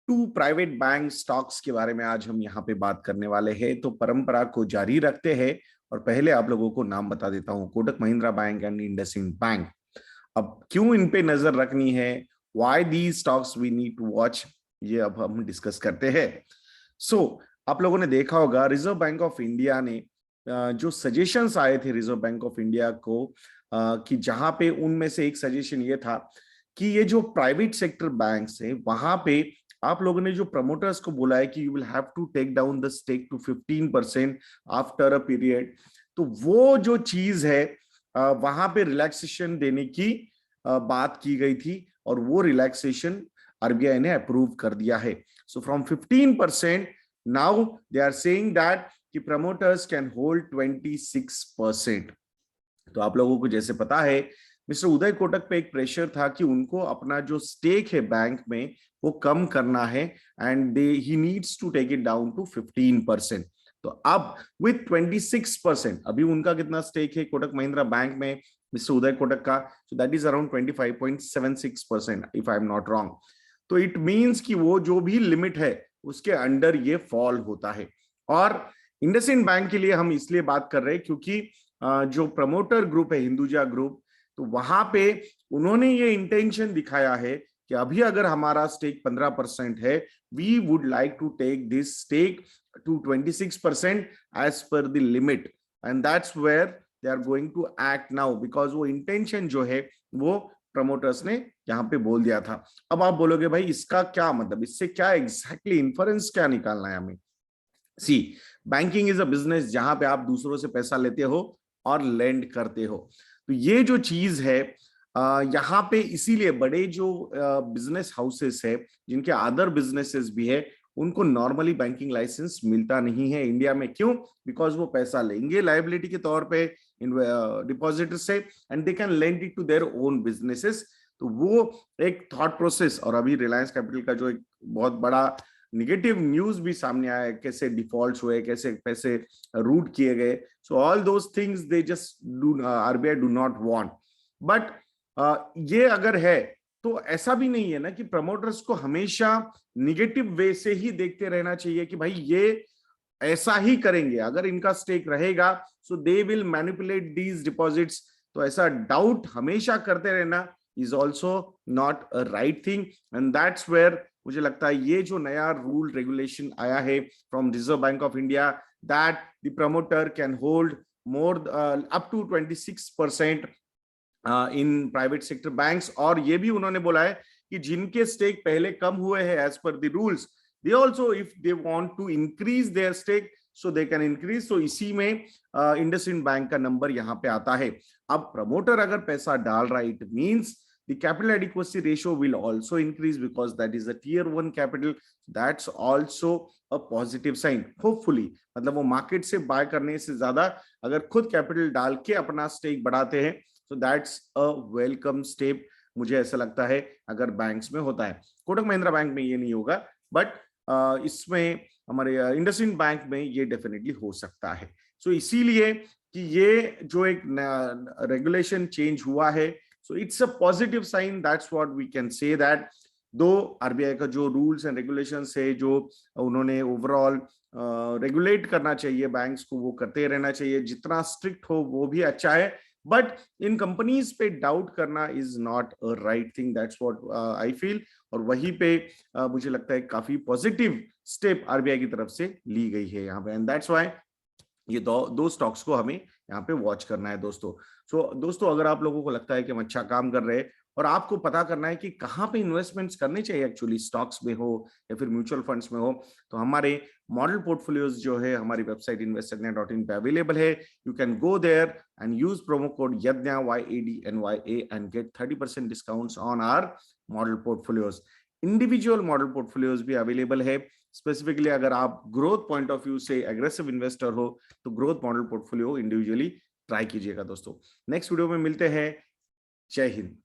To private bank stocks के बारे में आज हम यहाँ पे बात करने वाले हैं। तो परंपरा को जारी रखते हैं और पहले आप लोगों को नाम बता देता हूँ, Kotak Mahindra bank and IndusInd bank. अब क्यों इन पे नजर रखनी है, why these stocks we need to watch, ये अब हम डिस्कस करते हैं। आप लोगों ने देखा होगा रिजर्व बैंक ऑफ इंडिया ने जो सजेशंस आए थे रिजर्व बैंक ऑफ इंडिया को, कि जहां पे उनमें से एक सजेशन ये था कि ये जो प्राइवेट सेक्टर बैंक्स है वहां पे आप लोगों ने जो प्रमोटर्स को बोला है कि you will have to take down the stake to 15% after a period. तो वो जो चीज है वहां पे रिलैक्सेशन देने की बात की गई थी और वो रिलैक्सेशन आरबीआई ने अप्रूव कर दिया है। So from 15% now they are saying that कि प्रमोटर्स कैन होल्ड 26%। तो आप लोगों को जैसे पता है मिस्टर उदय कोटक पे एक प्रेशर था कि उनको अपना जो स्टेक है बैंक में वो कम करना है and they he needs to take it down to 15%। तो अब विथ 26%, अभी उनका कितना स्टेक है कोटक महिंद्रा बैंक में मिस्टर उदय कोटक का, so that is around 25.76% if I am not wrong. तो इट मींस कि वो जो भी लिमिट है उसके अंडर ये फॉल होता है। और इंडसइंड बैंक के लिए हम इसलिए बात कर रहे हैं क्योंकि जो प्रमोटर ग्रुप है हिंदुजा ग्रुप, तो वहां पे उन्होंने ये इंटेंशन दिखाया है कि अभी अगर हमारा स्टेक 15% है, we would like to take this stake to 26% as per the limit, and that's where they are going to act now, because वो इंटेंशन जो है वो प्रमोटर्स ने यहाँ पे बोल दिया था। अब आप बोलोगे भाई इसका क्या मतलब, इससे क्या एग्जैक्टली इन्फरेंस क्या निकालना है हमें। सी, बैंकिंग इज अ बिजनेस जहां पे आप दूसरों से पैसा लेते हो और लेंड करते हो। तो ये जो चीज है यहाँ पे इसीलिए बड़े जो बिजनेस हाउसेस है जिनके अदर बिजनेसेस भी है उनको नॉर्मली बैंकिंग लाइसेंस मिलता नहीं है इंडिया में। क्यों? बिकॉज वो पैसा लेंगे लायबिलिटी के तौर पे डिपॉजिटर से and they can lend it to their own businesses. तो वो एक थॉट प्रोसेस, और अभी रिलायंस कैपिटल का जो एक बहुत बड़ा निगेटिव न्यूज भी सामने आया है, कैसे डिफॉल्ट्स हुए, कैसे पैसे रूट किए गए। So all those things they just do, RBI do not want. But ये अगर है तो ऐसा भी नहीं है ना कि प्रमोटर्स को हमेशा निगेटिव वे से ही देखते रहना चाहिए कि भाई ये ऐसा ही करेंगे, अगर इनका स्टेक रहेगा so they will manipulate these deposits. तो ऐसा डाउट हमेशा करते रहना is also not a right thing, and that's where मुझे लगता है ये जो नया रूल रेगुलेशन आया है from Reserve Bank of India that the promoter can hold more up to 26% in private sector banks. और ये भी उन्होंने बोला है कि जिनके स्टेक पहले कम हुए हैं as per the rules, they also if they want to increase their stake so they can increase. तो इसी में इंडसइंड बैंक का नंबर यहाँ पे आता है। अब प्रमोटर अगर पैसा डाल रहा है it means the capital adequacy ratio will also increase because that is a tier 1 capital. That's also a positive sign hopefully। मतलब वो मार्केट से बाय करने से ज्यादा अगर खुद कैपिटल डाल के अपना स्टेक बढ़ाते हैं so that's a welcome step। मुझे ऐसा लगता है अगर बैंक्स में होता है, कोटक महिंद्रा बैंक में ये नहीं होगा, बट इसमें हमारे इंडसइंड बैंक में ये डेफिनेटली हो सकता है। सो इसीलिए कि ये जो एक रेगुलेशन चेंज हुआ है, so it's a positive sign, that's what we can say that। दो आरबीआई का जो रूल्स एंड रेगुलेशंस है जो उन्होंने ओवरऑल रेगुलेट करना चाहिए बैंक्स को वो करते रहना चाहिए, जितना स्ट्रिक्ट हो वो भी अच्छा है, बट इन कंपनीज पे डाउट करना is not a right thing, that's what I feel. और वहीं पे मुझे लगता है काफी पॉजिटिव स्टेप आरबीआई की तरफ से ली गई है यहाँ पे, एंड दैट्स व्हाई ये दो स्टॉक्स को हमें यहाँ पे वॉच करना है दोस्तों। दोस्तों अगर आप लोगों को लगता है कि हम अच्छा काम कर रहे हैं और आपको पता करना है कि कहाँ पे इन्वेस्टमेंट्स करने चाहिए, एक्चुअली स्टॉक्स में हो या फिर म्यूचुअल फंड्स में हो, तो हमारे मॉडल पोर्टफोलियोज जो है हमारी वेबसाइट investornet.in पे अवेलेबल है। You can go there and use promo code Yadnya YADNYA and get 30% discounts on our model portfolios. Individual model portfolios भी अवेलेबल है। स्पेसिफिकली अगर आप ग्रोथ पॉइंट ऑफ व्यू से एग्रेसिव इन्वेस्टर हो तो growth model portfolio individually try कीजिएगा दोस्तों। Next video में मिलते हैं। जय हिंद।